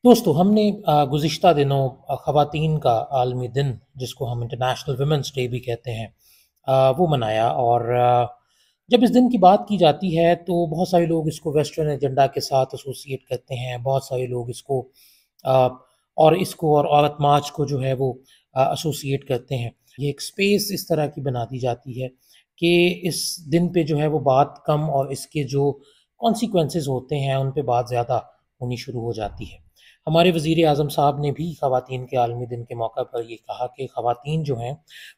दोस्तों हमने गुज़िश्ता दिनों ख़वातीन का आलमी दिन जिसको हम इंटरनेशनल वुमेंस डे भी कहते हैं वो मनाया। और जब इस दिन की बात की जाती है तो बहुत सारे लोग इसको वेस्टर्न एजेंडा के साथ एसोसिएट करते हैं। बहुत सारे लोग इसको अ, और औरत मार्च को जो है वो एसोसिएट करते हैं। ये एक स्पेस इस तरह की बना दी जाती है कि इस दिन पे जो है वो बात कम और इसके जो कॉन्सिक्वेंसेस होते हैं उन पे बात ज़्यादा होनी शुरू हो जाती है। हमारे वज़ीर आज़म साहब ने भी ख़वातीन के आलमी दिन के मौका पर ये कहा कि ख़वातीन जो हैं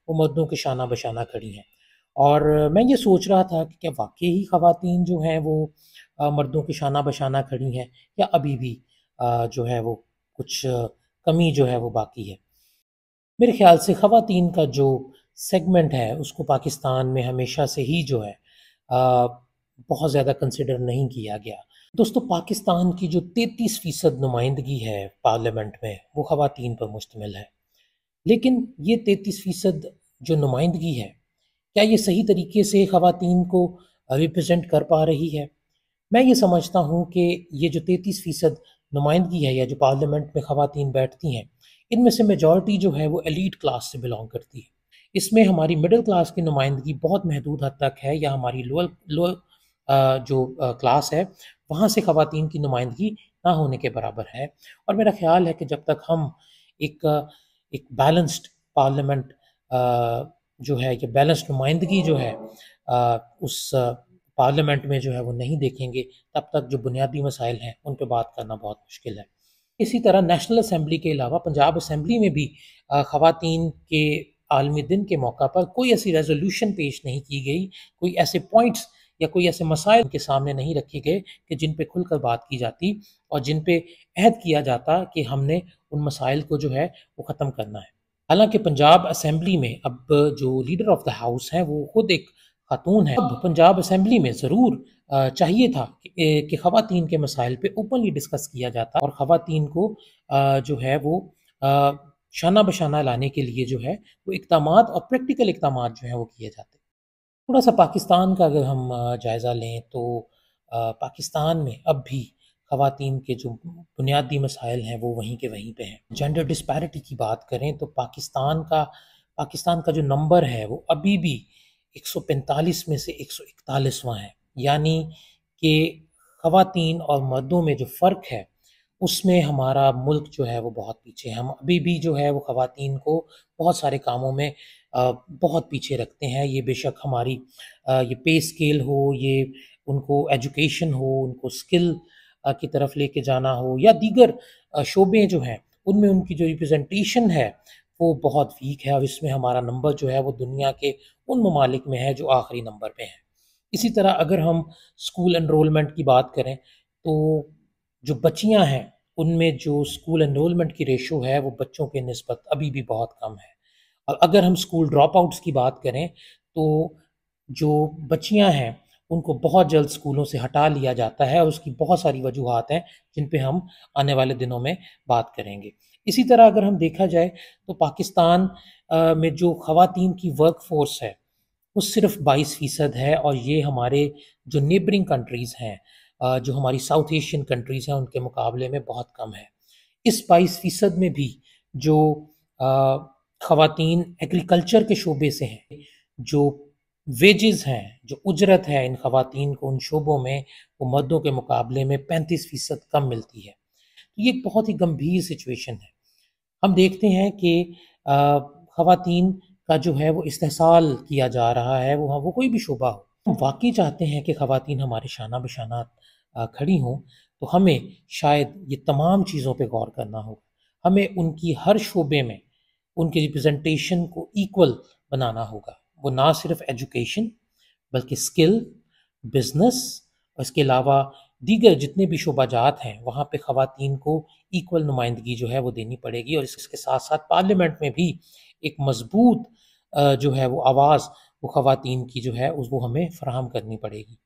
वो मर्दों के शाना बशाना खड़ी हैं। और मैं ये सोच रहा था कि क्या वाक़ई ही ख़वातीन जो हैं वो मर्दों के शाना बशाना खड़ी हैं या अभी भी जो है वो कुछ कमी जो है वो बाकी है। मेरे ख़्याल से ख़वातीन का जो सेगमेंट है उसको पाकिस्तान में हमेशा से ही जो है बहुत ज़्यादा कंसिडर नहीं किया गया। दोस्तों पाकिस्तान की जो 33% नुमाइंदगी है पार्लियामेंट में वो ख़वातीन पर मुश्तमिल है। लेकिन ये 33% जो नुमाइंदगी है, क्या ये सही तरीके से ख़वातीन को रिप्रेजेंट कर पा रही है? मैं ये समझता हूँ कि ये जो 33% नुमाइंदगी है या जो पार्लियामेंट में ख़वातीन बैठती हैं, इनमें से मेजॉरिटी जो है वो एलीट क्लास से बिलोंग करती है। इसमें हमारी मिडिल क्लास की नुमाइंदगी बहुत महदूद हद तक है, या हमारी लोअर लोअर जो क्लास है वहाँ से ख़वातीन की नुमाइंदगी ना होने के बराबर है। और मेरा ख़्याल है कि जब तक हम एक एक बैलेंस्ड पार्लियामेंट जो है ये बैलेंस्ड नुमाइंदगी जो है उस पार्लियामेंट में जो है वो नहीं देखेंगे, तब तक जो बुनियादी मसाइल हैं उन पे बात करना बहुत मुश्किल है। इसी तरह नेशनल असेंबली के अलावा पंजाब असेंबली में भी ख़वातीन के आलमी दिन के मौका पर कोई ऐसी रेज़ोल्यूशन पेश नहीं की गई, कोई ऐसे पॉइंट्स या कोई ऐसे मसाइल उनके सामने नहीं रखे गए कि जिन पे खुलकर बात की जाती और जिन पे अहद किया जाता कि हमने उन मसाइल को जो है वो ख़त्म करना है। हालाँकि पंजाब असेंबली में अब जो लीडर ऑफ़ द हाउस हैं वो खुद एक ख़ातून हैं। अब पंजाब असेंबली में ज़रूर चाहिए था कि ख़वातीन के मसाइल पे ओपनली डिस्कस किया जाता और ख़वातीन को जो है वो अ, शाना बशाना लाने के लिए जो है वो इक़दामात और प्रैक्टिकल इक़दामात जो हैं वो किए जाते। थोड़ा-सा पाकिस्तान का अगर हम जायज़ा लें तो पाकिस्तान में अब भी ख़वातीन के जो बुनियादी मसाइल हैं वो वहीं के वहीं पे हैं। जेंडर डिस्पैरिटी की बात करें तो पाकिस्तान का जो नंबर है वो अभी भी 145 में से 141वां है। यानी कि ख़वातीन और मर्दों में जो फ़र्क है उसमें हमारा मुल्क जो है वो बहुत पीछे है। हम अभी भी जो है वो ख़वातीन को बहुत सारे कामों में बहुत पीछे रखते हैं। ये बेशक हमारी ये पे स्केल हो, ये उनको एजुकेशन हो, उनको स्किल की तरफ लेके जाना हो, या दीगर शोबे जो हैं उनमें उनकी जो रिप्रेजेंटेशन है वो बहुत वीक है। और इसमें हमारा नंबर जो है वो दुनिया के उन ममालिक में है जो आखिरी नंबर पे हैं। इसी तरह अगर हम स्कूल एनरोलमेंट की बात करें तो जो बच्चियां हैं उनमें जो स्कूल एनरोलमेंट की रेशो है वो बच्चों के निस्बत अभी भी बहुत कम है। और अगर हम स्कूल ड्रॉप आउट्स की बात करें तो जो बच्चियां हैं उनको बहुत जल्द स्कूलों से हटा लिया जाता है, और उसकी बहुत सारी वजूहात हैं जिन पे हम आने वाले दिनों में बात करेंगे। इसी तरह अगर हम देखा जाए तो पाकिस्तान में जो ख़वातीन की वर्क फोर्स है वो सिर्फ 22% है, और ये हमारे जो नेबरिंग कंट्रीज़ हैं जो हमारी साउथ एशियन कंट्रीज़ हैं उनके मुकाबले में बहुत कम है। इस 22% में भी जो ख़वातीन एग्रीकल्चर के शोबे से हैं, जो वेजेस हैं, जो उजरत है इन ख़वातीन को उन शोबों में वो मर्दों के मुकाबले में 35% कम मिलती है। तो ये एक बहुत ही गंभीर सिचुएशन है। हम देखते हैं कि ख़वातीन का जो है वो इस्तेहसाल किया जा रहा है, वो कोई भी शोबा हो। हम वाक़ई चाहते हैं कि ख़वातीन हमारे शाना बशाना खड़ी हों, तो हमें शायद ये तमाम चीज़ों पे गौर करना होगा। हमें उनकी हर शोबे में उनकी रिप्रेजेंटेशन को इक्वल बनाना होगा। वो ना सिर्फ़ एजुकेशन बल्कि स्किल, बिज़नेस और इसके अलावा दीगर जितने भी शोबाजात हैं वहाँ पे ख़वातीन को इक्वल नुमाइंदगी जो है वो देनी पड़ेगी। और इसके साथ-साथ पार्लियामेंट में भी एक मज़बूत जो है वो आवाज़ वो ख़वातीन की जो है उस वो हमें फ़राहम करनी पड़ेगी।